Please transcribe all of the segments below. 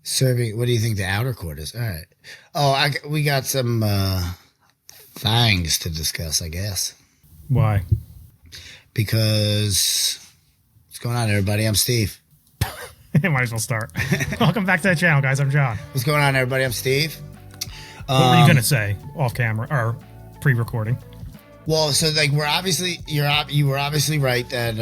Serving. What do you think the outer court is? All right. Oh, we got some things to discuss, I guess. Why? Because what's going on, everybody? I'm Steve. Might as well start. Welcome back to the channel, guys. I'm John. What's going on, everybody? I'm Steve. What were you gonna say off camera or pre-recording? Well, so like you were obviously right that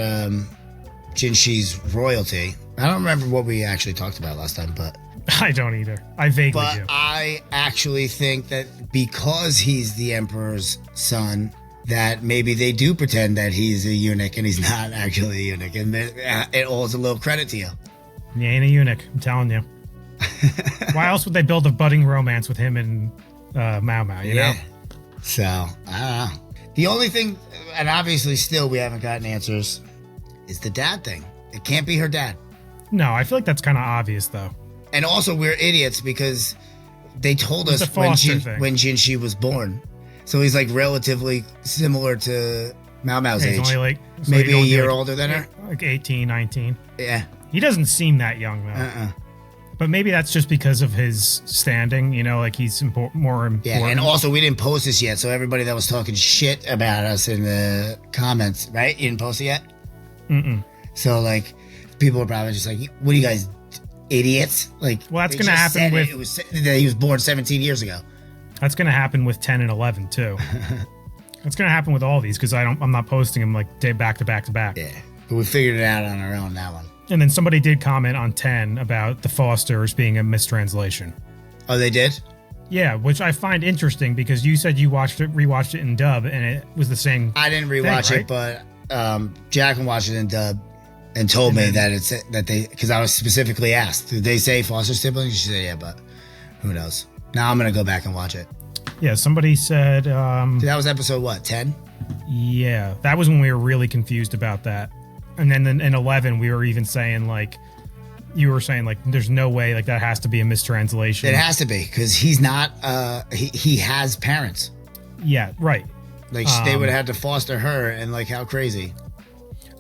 Jinshi's royalty. I don't remember what we actually talked about last time, but I don't either. I vaguely do. But I actually think that because he's the emperor's son, that maybe they do pretend that he's a eunuch and he's not actually a eunuch, and it owes a little credit to you. He ain't a eunuch, I'm telling you. Why else would they build a budding romance with him and Mao Mao, you know? So, I don't know. The only thing, and obviously still we haven't gotten answers, is the dad thing. It can't be her dad. No, I feel like that's kind of obvious, though. And also, we're idiots because they told us when Jinshi was born. So he's like relatively similar to Mao Mao's age. Only like, maybe a year older than her. Like 18, 19. Yeah. He doesn't seem that young, though. But maybe that's just because of his standing, you know, like he's more important. Yeah, and also we didn't post this yet, so everybody that was talking shit about us in the comments, right? You didn't post it yet? Mm-mm. So, like, people are probably just like, what are you guys, idiots? Like, well, that's going to happen with... that he was born 17 years ago. That's going to happen with 10 and 11, too. That's going to happen with all these, because I'm not posting them, like, day back to back to back. Yeah, but we figured it out on our own, that one. And then somebody did comment on 10 about the Fosters being a mistranslation. Oh, they did? Yeah, which I find interesting because you said you rewatched it in dub and it was the same. I didn't rewatch it, but Jacqueline watched it in dub and told me that they because I was specifically asked, did they say foster siblings? She said, yeah, but who knows? Now I'm gonna go back and watch it. Yeah, somebody said that was episode what, 10? Yeah, that was when we were really confused about that. And then in 11, we were even saying, like, you were saying, like, there's no way, like, that has to be a mistranslation. It has to be, because he's not, he has parents. Yeah, right. Like, they would have had to foster her, and, like, how crazy.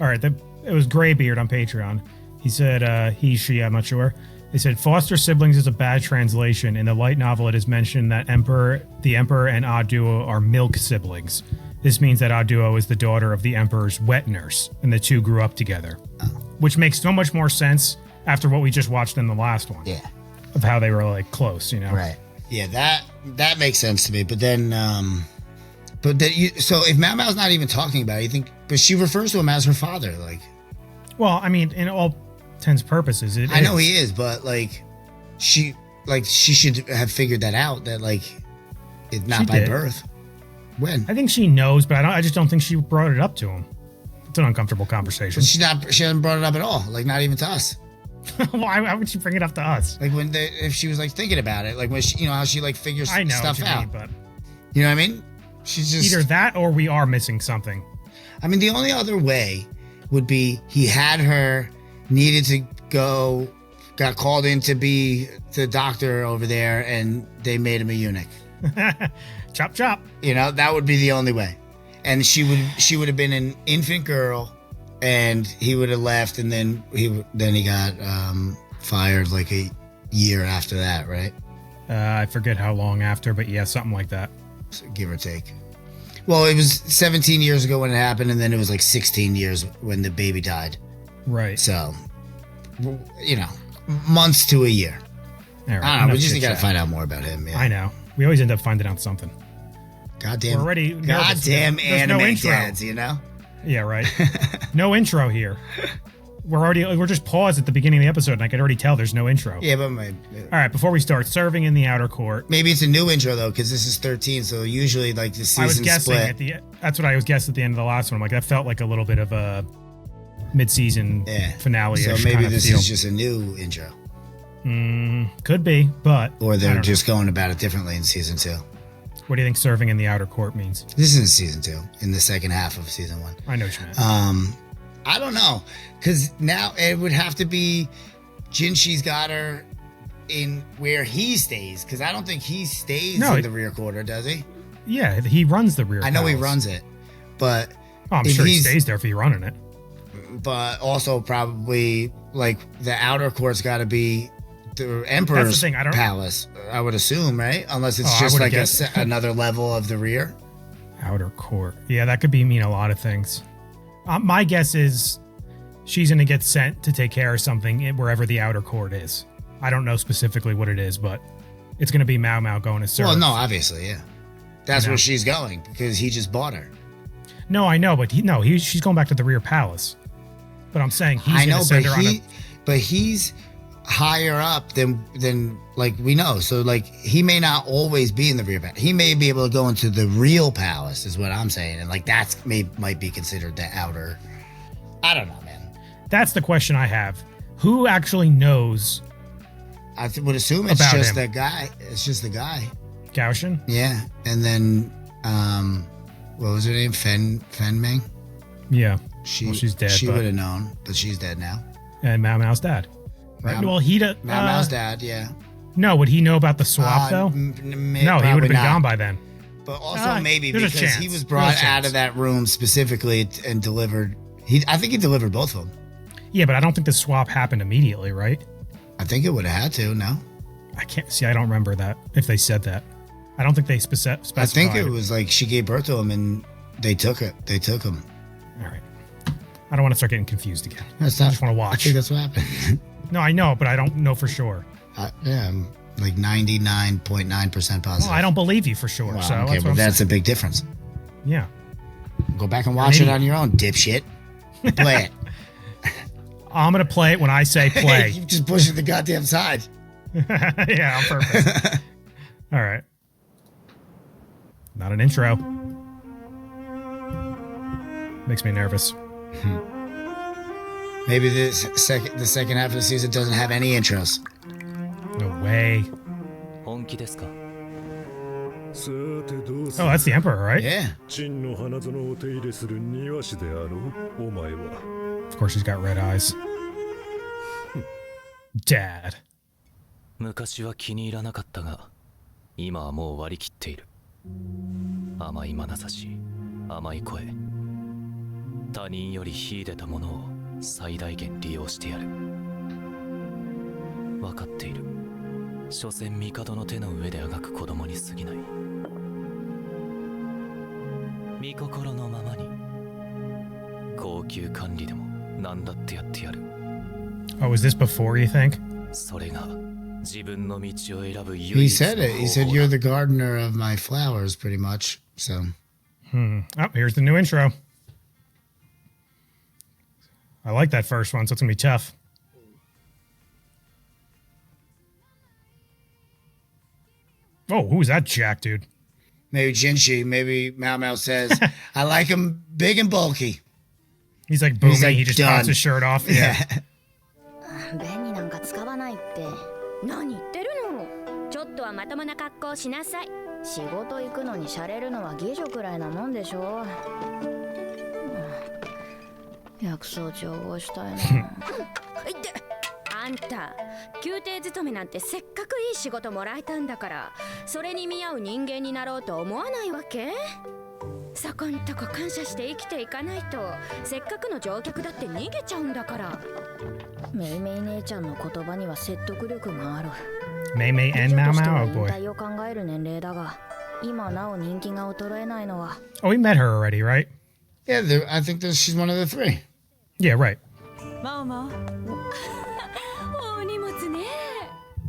All right, it was Graybeard on Patreon. He said, she, I'm not sure. They said, foster siblings is a bad translation. In the light novel, it is mentioned that the Emperor and Ah Duo are milk siblings. This means that Ah Duo is the daughter of the Emperor's wet nurse, and the two grew up together. Oh. Which makes so much more sense after what we just watched in the last one. Yeah. Of how they were, like, close, you know? Right. Yeah, that makes sense to me. But then, so if Mao Mao's not even talking about it, you think, but she refers to him as her father, like. Well, I mean, in all intents and purposes, I know he is, but, like, she should have figured that out, that, like, it's not by birth. When? I think she knows, but I just don't think she brought it up to him. It's an uncomfortable conversation. But she hasn't brought it up at all. Like, not even to us. Why would she bring it up to us? Like, if she was, like, thinking about it, like, when she, you know, how she, like, figures stuff out. But you know what I mean? She's just... Either that or we are missing something. I mean, the only other way would be he had her, needed to go, got called in to be the doctor over there, and they made him a eunuch. Chop, chop. You know, that would be the only way. And she would have been an infant girl, and he would have left, and then he got fired like a year after that, right? I forget how long after, but yeah, something like that. So give or take. Well, it was 17 years ago when it happened, and then it was like 16 years when the baby died. Right. So, you know, months to a year. Right, I don't know. We just got to find out more about him. Yeah. I know. We always end up finding out something. Goddamn. We're already goddamn anime dads, you know? Yeah, right. No intro here. We're just paused at the beginning of the episode, and I can already tell there's no intro. Yeah, but all right, before we start, serving in the outer court. Maybe it's a new intro though, because this is 13. So usually, like the season split. That's what I was guessing at the end of the last one. I'm like, that felt like a little bit of a mid-season finale. So maybe this is just a new intro. Could be, but or they're just going about it differently in season 2. What do you think serving in the outer court means? This is season 2, in the second half of season 1. I know what you meant. I don't know, because now it would have to be Jinshi's got her in where he stays, because I don't think he stays in the rear quarter, does he? Yeah, he runs the rear. I know he runs it, but I'm sure he stays there if he's running it. But also probably like the outer court's got to be the Emperor's thing, I don't- palace, I would assume, right? Unless it's I just would've like guessed. another level of the rear. Outer court. Yeah, that could mean a lot of things. My guess is she's going to get sent to take care of something wherever the outer court is. I don't know specifically what it is, but it's going to be Mao Mao going to serve. Well, no, obviously, yeah. That's You know? where she's going because he just bought her. No, I know, but she's going back to the rear palace. But I'm saying he's going to send her on a... But he's higher up than like we know. So like he may not always be in the rear palace. He may be able to go into the real palace, is what I'm saying, and like might be considered the outer. I don't know, man. That's the question I have. Who actually knows? I would assume it's About just him. the guy. It's just the guy. Gaoshin? Yeah, and then what was her name? Fen Ming. Yeah. She's dead. She but- would have known, but she's dead now. And Mao Mao's dad. Right? Mao- Well, Mao's dad, yeah. No, would he know about the swap though? No, he would have been gone by then. But also maybe there's a because chance. he was There's brought a out chance. of that room specifically and delivered. I think he delivered both of them. Yeah, but I don't think the swap happened immediately, right? I think it would have had to. No, I can't see. I don't remember that. If they said that, I don't think they specified. I think it was like she gave birth to him and they took it. They took him. All right. I don't want to start getting confused again. That's I not. just want to I watch. think that's what happened. No, I know, but I don't know for sure. Yeah, I'm like 99.9% positive. Well, I don't believe you for sure. Wow, so okay, that's what but I'm that's saying. a big difference. Yeah. Go back and watch it idiot. on your own, dipshit. Play it. I'm gonna play it when I say play. You just push it the goddamn side. Yeah, on purpose. All right. Not an intro. Makes me nervous. Maybe the second half of the season doesn't have any intros. No way. 本気ですか さてどうす Oh, that's the Emperor, right? Yeah. 真の花園を手入れする庭師であろうお前は Of course, he's got red eyes. Dad. 昔は気に入らなかったが今はもう割り切っている甘い眼差し甘い声他人より秀でたものを最大限利用してやる分かっている所詮帝の手の上であがく子供に過ぎない御心のままに高級管理でも何だってやってやる Oh, was this before, you think? それが自分の道を選ぶ He 唯一 said の it. He 方 said 法 you're だ the gardener of my flowers, pretty much. So Oh, here's the new intro. I like that first one, so it's gonna be tough. Oh, who's that Jack, dude? maybe Jinshi, maybe Mao Mao says, I like him big and bulky. He's like booming. like, he just done. pops his shirt off. Yeah. 便利なんか使わないって何言ってるのちょっとはまともな格好しなさい仕事行くのにシャレるのは妓女くらいなもんでしょ薬草調合したいなあんた宮廷勤めなんてせっかくいい仕事もらえたんだからそれに見合う人間になろうと思わないわけそこんとこ感謝して生きていかないとせっかくの乗客だって逃げちゃうんだからメイメイ姉ちゃんの言葉には説得力がある Mei Mei and Mao 女として Mao. は Oh 引 boy. 退を考える年齢だが今なお人気が衰えないのは Oh, we met her already, right? Yeah, I think she's one of the three. Yeah, right. まあまあ大荷物ね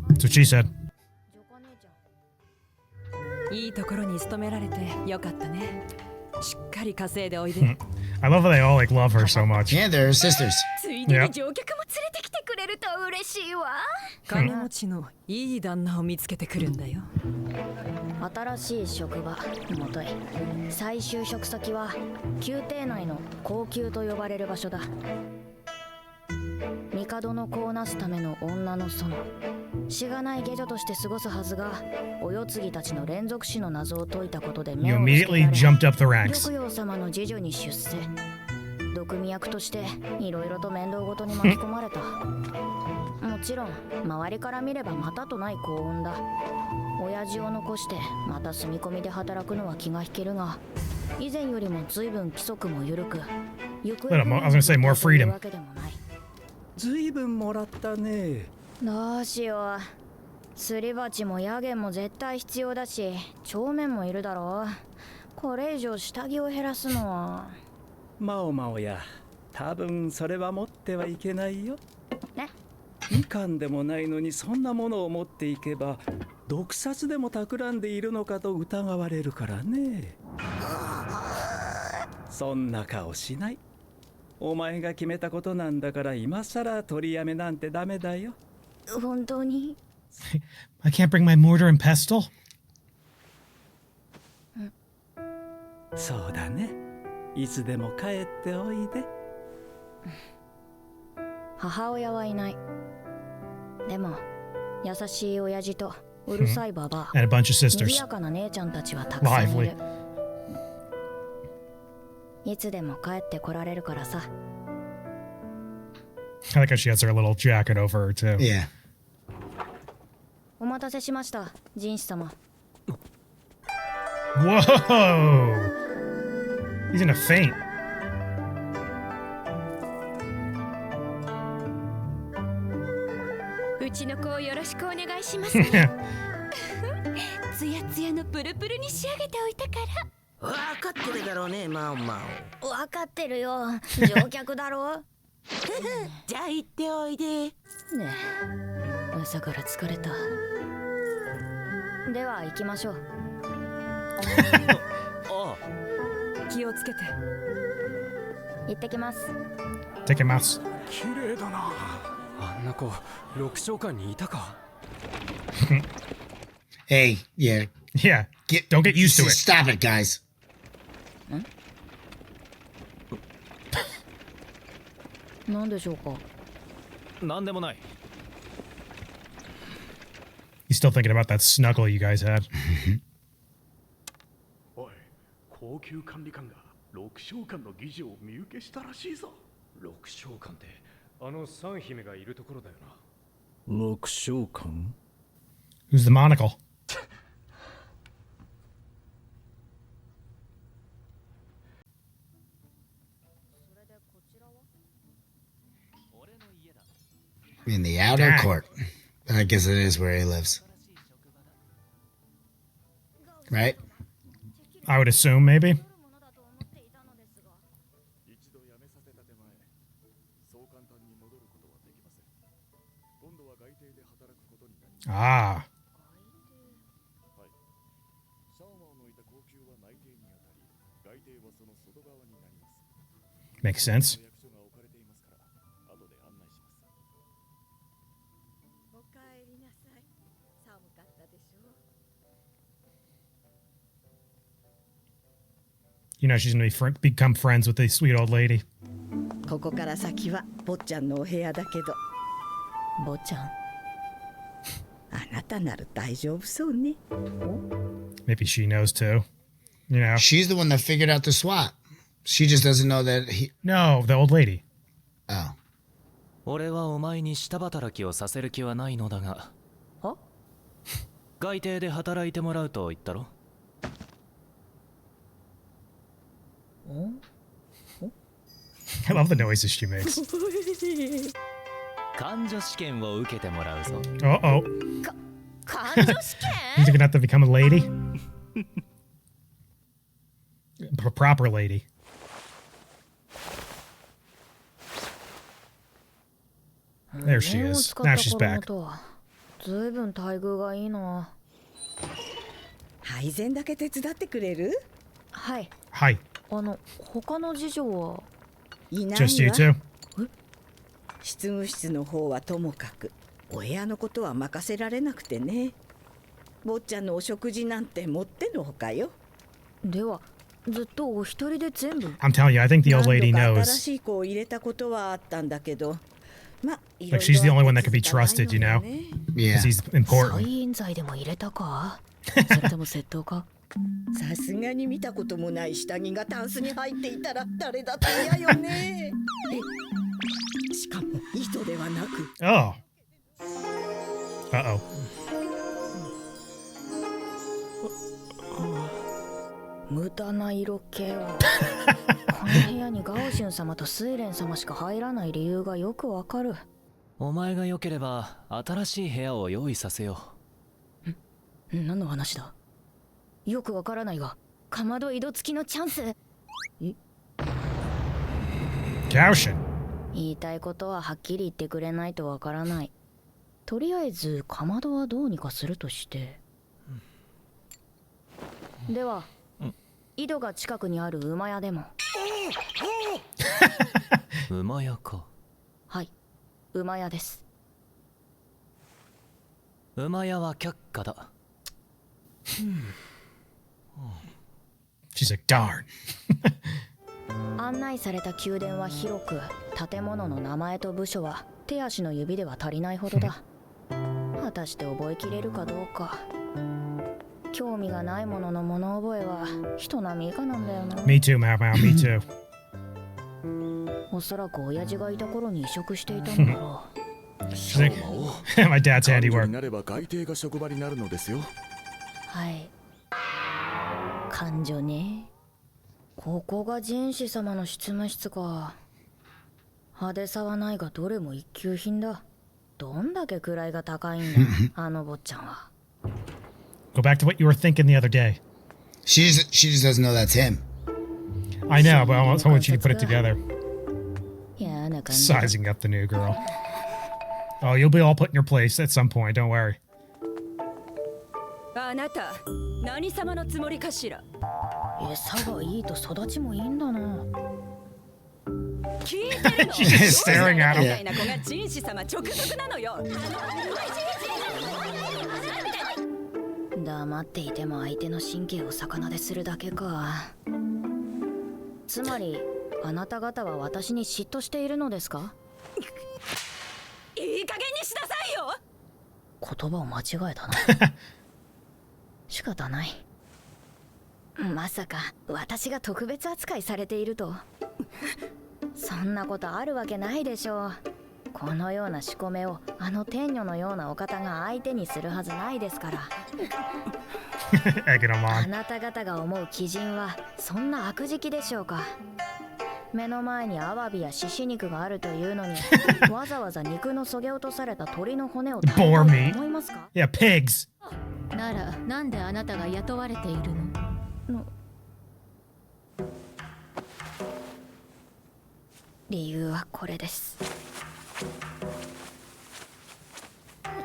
That's what she said. いいところに勤められてよかったね。しっかり稼いでおいで。 I love how they all like love her so much. Yeah, they're her sisters. ついで Yeah. に乗客も連れてきてくれると嬉しいわ金持ちのいい旦那を見つけてくるんだよ。新しい職場もとい再就職先は宮廷内の高級と呼ばれる場所だ帝の子をなすための女の園しがない下女として過ごすはずがお世継ぎたちの連続死の謎を解いたことで You 目をつけ immediately られ jumped up the ranks. 玉葉様の次女に出世毒味役としていろいろと面倒ごとに巻き込まれたもちろん周りから見ればまたとない幸運だ親父を残してまた住み込みで働くのは気が引けるが以前よりも随分規則も緩く行方 I was gonna say more freedom. わけでもないずいぶんもらったね。どうしよう。すり鉢もヤゲンも絶対必要だし、帳面もいるだろう。これ以上下着を減らすのは。マオマオや、多分それは持ってはいけないよ。ね。みかんでもないのにそんなものを持っていけば毒殺でも企んでいるのかと疑われるからね。そんな顔しない。お前が決めたことなんだから今さら取りやめなんてダメだよ。本当に？ I can't bring my mortar and pestle? そうだね。いつでも帰っておいで。母親はいない。でも優しい親父とうるさいババア、 And a bunch of 賑 sisters. やかな姉ちゃんたちはたくさんい Lively. る。いつでも帰ってこられるからさ。 I like how she has her little jacket over her, too. Yeah. お待たせしました、人士様。 Whoa! He's in a faint. うちの子をよろしくお願いします。つやつやのプルプルに仕上げておいたか分かってるだろうね、マオマオ。ら。分かってるよ、乗客だろ。じゃあ行っておいで。ねえ、朝から疲れた。では行きましょう。気をつけて。行ってきます。 Take a mouse. 綺麗だな。あんな子6章間にいたか。 Hey, yeah. Yeah. Don't get used to it. Stop it, guys. 何でしょうか。なんでもない。 He's still thinking about that snuggle you guys had. おい、高級管理官が6章間の議事を見受けしたらしいぞ。6章間ってあの三姫がいるところだよな。6章間 Who's the monocle? In the outer Dang. court. I guess it is where he lives. Right? I would assume, maybe. 一度辞めさせた手前、そう簡単に戻ることはできません。今度は外邸で働くことになります。 Ah. はい。シャオマオのいた高級は内邸にあたり、外邸はその外側になります。 Makes sense. 役所が置かれていますから、後で案内します。おかえりなさい。寒かったでしょう。 You know she's gonna become friends with the sweet old lady. ここから先は坊ちゃんのお部屋だけど、坊ちゃん。あなたなら大丈夫そうね。 Maybe she knows too. You know. She's the one that figured out the swap. She just doesn't know that he. No, the old lady. Oh. 俺はお前に下働きをさせる気はないのだが。は？外邸で働いてもらうと言ったろ。I love the noises she makes. 感女試験を受けてもらうぞ。Uh-oh. 感情試験？ He's gonna have to become a lady. A proper lady. there she is. Now she's back. ずいぶん待遇がいいな。配膳だけ手伝ってくれる？はい。 Hi. 他の事情は。いない Just you わ。 two. 執務室の方はともかく、お部屋のことは任せられなくてね。坊ちゃんのお食事なんてもってのほかよ。では、ずっとお一人で全部。 I'm telling you, I think the old lady 何度か knows. 新しい子を入れたことはあったんだけど、ま、いろい Like ろ she's the only one that あっ could て be 続かない trusted, you の know? よね。 Yeah. Because he's 催 important. 眠剤でも入れたか？それとも窃盗か？さすがに見たこともない下着がタンスに入っていたら誰だって嫌よね。しかも糸ではなく。 Oh. Uh-oh. 無駄な色気を。この部屋にガオシュン様とスイレン様しか入らない理由がよくわかる。お前が良ければ新しい部屋を用意させよう。何の話だ？よくわからないが、かまど井戸付きのチャンス。Caution. 言いたいことははっきり言ってくれないとわからない。とりあえずかまどはどうにかするとして。では、井戸が近くにある馬屋でも。馬屋か。はい、馬屋です。馬屋は却下だ。She's like, darn. 案内された宮殿は広く、建物の名前と部署は手足の指では足りないほどだ。果たして覚えきれるかどうか。興味がないものの物覚えは人並み以下なんだよな。Me too, Mao Mao, me too. おそらく親父がいた頃に移植していたんだろう。She's like, my dad's 彼女 handiwork. になれば外邸が職場になるのですよ。はい。感情ね。ここが人士様の執務室か。派手さはないがどれも一級品だ。どんだけ位が高いんだ、あの坊ちゃんは。Go back to what you were thinking the other day. She just doesn't know that's him. I know, but I want you to put it together. やな感じ。 Sizing up the new girl. Oh, you'll be all put in your place at some point, don't worry. あなた何様のつもりかしら。餌がいいと育ちもいいんだな。聞いてるの？ She's just staring at み him. たいな子が人士様直属なのよ。黙っていても相手の神経を逆なでするだけか。つまりあなた方は私に嫉妬しているのですか？いい加減にしなさいよ。言葉を間違えたな。仕方ない。まさか私が特別扱いされていると。そんなことあるわけないでしょう。このような仕込めをあの天女のようなお方が相手にするはずないですから。Egging him あ on. なた方が思う鬼人はそんな悪食でしょうか。目の前にアワビや獅子肉があるというのにわざわざ肉のそげ落とされた鳥の骨を食べようと思いますか？ Yeah, pigs. ならなんであなたが雇われているの？理由はこれです。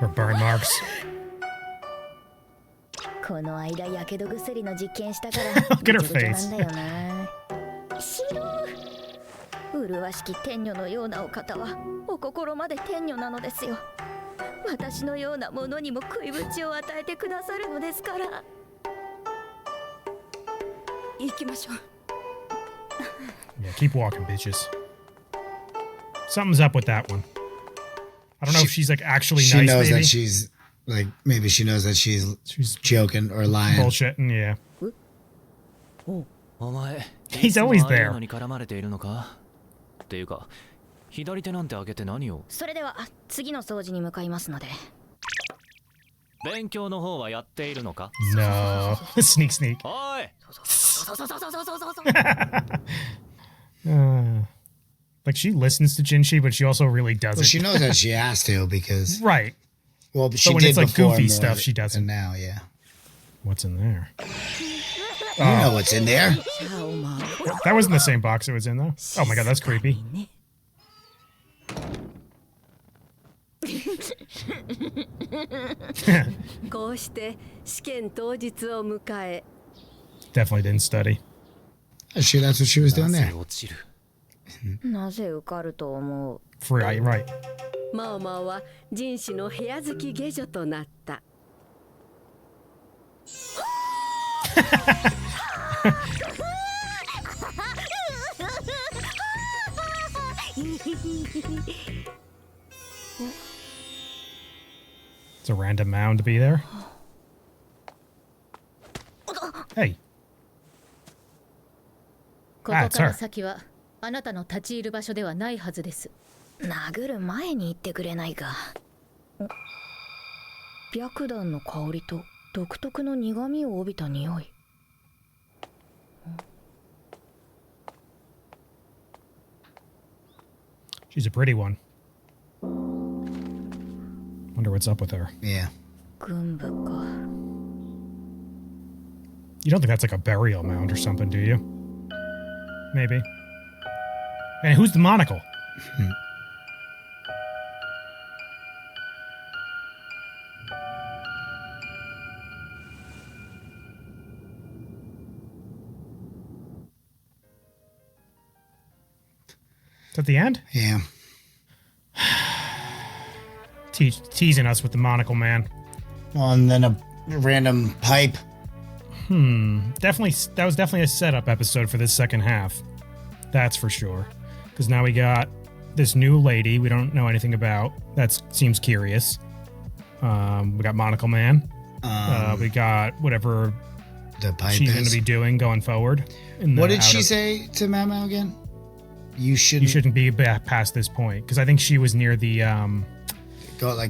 Or burn marks. この間やけど薬の実験したから Look at her ぐちゃぐちゃ face. なんだよな。白麗しき天女のようなお方はお心まで天女なのですよ。私のようなものにも食いぶちを与えてくださるのですから。行きましょう。Yeah, keep walking, bitches. Something's up with that one. I don't know if she's like actually She nice, knows maybe. that she's like maybe she knows that she's joking or lying. Bullshitting, yeah. お前 He's always いつもああいう there. のに絡まれているのかっていうか左手なんて開けて何を。それでは次の掃除に向かいますので。勉強の方はやっているのか？ No. Sneak, sneak. おい。Like she listens to Jinshi, but she also really doesn't. Well, she knows that she has to because Right. well, she But when did it's like before goofy more stuff, she doesn't. And now, yeah. What's in there? You know what's in there. That wasn't the same box it was in, though. Oh my god, that's creepy. こうして試験当日を迎え。Definitely didn't study. That's what she was doing な there. ぜ落ちる。なぜ受かると思う？ Right, right. マオマオは人士の部屋付き下女となった。It's a random mound to be there. Hey. ここから先はあなたの立ち入る場所ではないはずです。殴る前に言ってくれないか。白檀の香りと独特の苦味を帯びた匂い。She's a pretty one. Wonder what's up with her. Yeah. 軍部か。 You don't think that's like a burial mound or something, do you? Maybe. And who's the monocle? Is that the end? Yeah. Teasing us with the monocle man. Well, and then a random pipe. Definitely, that was definitely a setup episode for this second half. That's for sure. Because now we got this new lady we don't know anything about. That seems curious. We got Monocle Man. We got whatever The pipe she's is. going to be doing going forward. What did she say to Mao again? You shouldn't be past this point. Because I think she was near the... going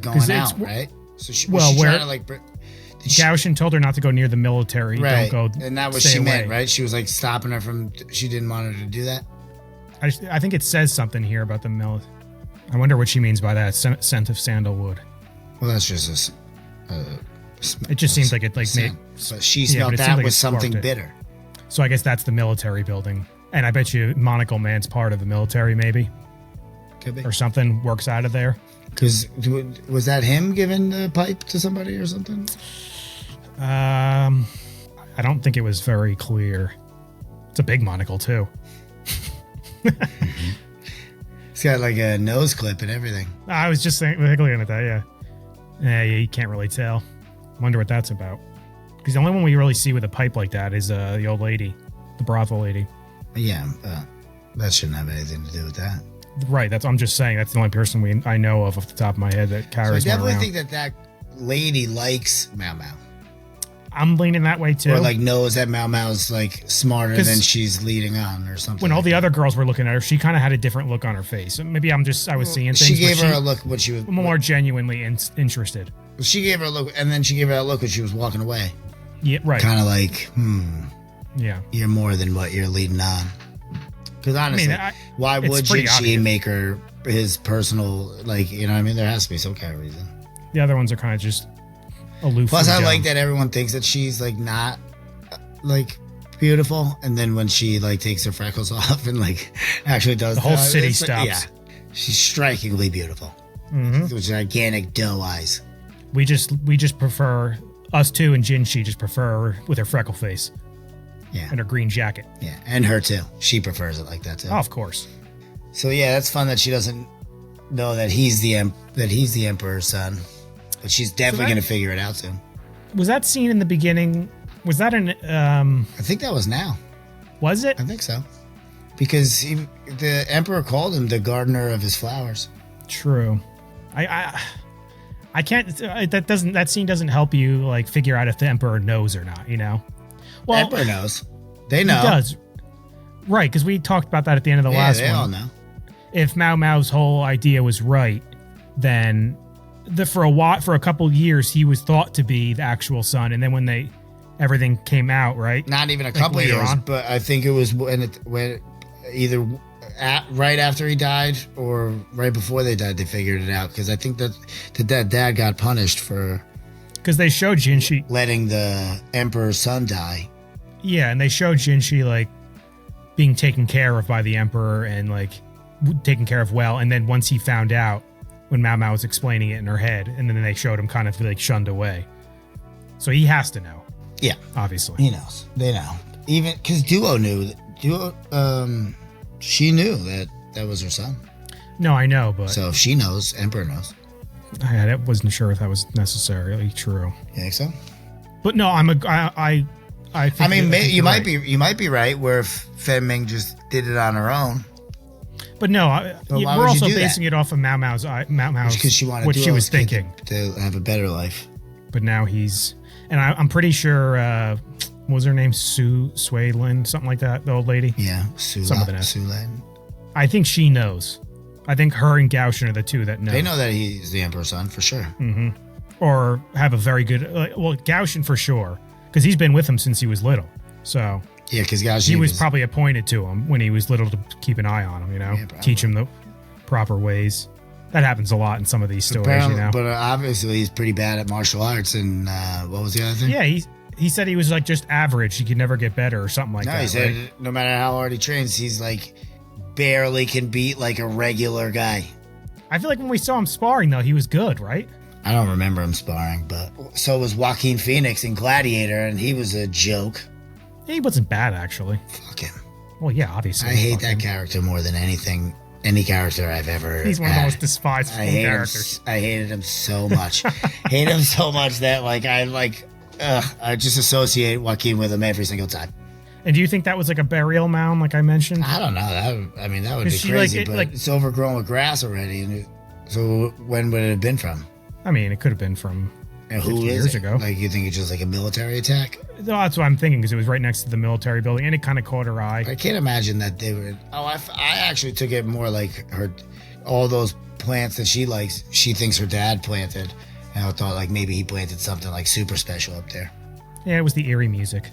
'cause out, it's- right? So she, well, was she where- trying to like... Gaushin told her not to go near the military. Right, Don't go. and that was stay she away. meant, right? She was like stopping her from... She didn't want her to do that? I think it says something here about the military. I wonder what she means by that. Scent of sandalwood. Well, that's just It just seems like it like made. But she smelled but it that seems like was it sparked something it. bitter. So I guess that's the military building. And I bet you Monocle Man's part of the military, maybe. Could be. Or something works out of there. Because was that him giving the pipe to somebody or something? I don't think it was very clear. It's a big monocle, too. It's got like a nose clip and everything. I was just looking at that, yeah. Yeah, you can't really tell. Wonder what that's about. Because the only one we really see with a pipe like that is the old lady, the brothel lady. Yeah, that shouldn't have anything to do with that. Right, I'm just saying that's the only person I know of off the top of my head that So I carries one definitely around. think that lady likes Mao. I'm leaning that way too. Or like knows that Mao's like smarter 'Cause than she's leading on or something. when all the other girls were looking at her, she kind of had a different look on her face. Maybe I was seeing things. She gave but her a look when she was more genuinely interested. She gave her a look, and then she gave her a look when she was walking away. Yeah, right. Kind of like, Yeah. you're more than what you're leading on. Because honestly, why it's would pretty she obvious. make her his personal, like, you know what I mean? There has to be some kind of reason. The other ones are kind of just aloof. Plus, and I dumb. like that everyone thinks that she's like not like beautiful, and then when she like takes her freckles off and like actually does The whole city it's like- stops. Yeah, she's strikingly beautiful. Mhm. Those gigantic doe eyes. We just prefer us two, and Jinshi just prefer with her freckle face. Yeah. And her green jacket. Yeah, and her too. She prefers it like that too. Oh, of course. So yeah, that's fun that she doesn't know that he's the emperor's son, but she's definitely that- going to figure it out soon. Was that scene in the beginning? Was that an? I think that was now. Was it? I think so, because the emperor called him the gardener of his flowers. True. I can't. That scene doesn't help you like figure out if the emperor knows or not. You know. The emperor knows. They know. He does. Right, because we talked about that at the end of the last they one. all know. If Mao's whole idea was right, then for a couple years he was thought to be the actual son, and then when everything came out, right? Not even a Like couple later years, on. but I think it was when either right after he died or right before they died, they figured it out. Because I think that dad got punished for Because they showed Jinshi. letting the emperor's son die. Yeah, and they showed Jinshi like being taken care of by the emperor and like taken care of well. And then once he found out, when Mao was explaining it in her head, and then they showed him kind of like shunned away. So he has to know. Yeah, obviously he knows. They know. Even because Duo knew. She knew that was her son. No, I know, but So if she knows, Emperor knows. I wasn't sure if that was necessarily true. You think so? But no, I think I mean, think you you're might right. be. You might be right. Where if Fen Ming just did it on her own. But no, But why we're would you also do that? basing it off of Mao's Because she wanted what she was thinking. to have a better life. But now and I'm pretty sure. What was her name? Sue Lin, something like that. The old lady. Yeah, Some of the Sue Lin. I think she knows. I think her and Gaushin are the two that know. They know that he's the Emperor's son for sure. Mm-hmm. Or have a very good. Well, Gaushin for sure, because he's been with him since he was little. So yeah, because Gaushin he was probably appointed to him when he was little to keep an eye on him. You know, teach him the proper ways. That happens a lot in some of these stories, you know. But obviously he's pretty bad at martial arts. And what was the other thing? Yeah, he said he was like just average. He could never get better or something like that. No, he said right? no matter how hard he trains, he's like barely can beat like a regular guy. I feel like when we saw him sparring, though, he was good, right? I don't remember him sparring, but so was Joaquin Phoenix in Gladiator, and he was a joke. He wasn't bad, actually. Fuck him. Well, yeah, obviously. I hate that character more than anything, any character I've ever He's one of the most despised characters. I hated him so much. Hate him so much that I just associate Joaquin with him every single time. And do you think that was like a burial mound, like I mentioned? I don't know. That would be crazy, but it's overgrown with grass already. And so when would it have been from? I mean, it could have been from 50 years ago. Like, you think it's just like a military attack? No, that's what I'm thinking, because it was right next to the military building, and it kind of caught her eye. I can't imagine that they were... Oh, I actually took it more like all those plants that she likes, she thinks her dad planted. And I thought like maybe he planted something like super special up there. Yeah, it was the eerie music.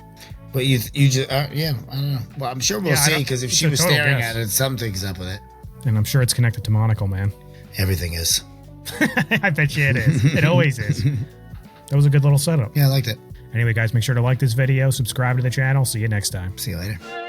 But you just... yeah, I don't know. Well, I'm sure we'll see, because if she was staring at it, something's up with it. And I'm sure it's connected to Monocle Man. Everything is. I bet you it is. It always is. That was a good little setup. Yeah, I liked it. Anyway, guys, make sure to like this video, subscribe to the channel. See you next time. See you later.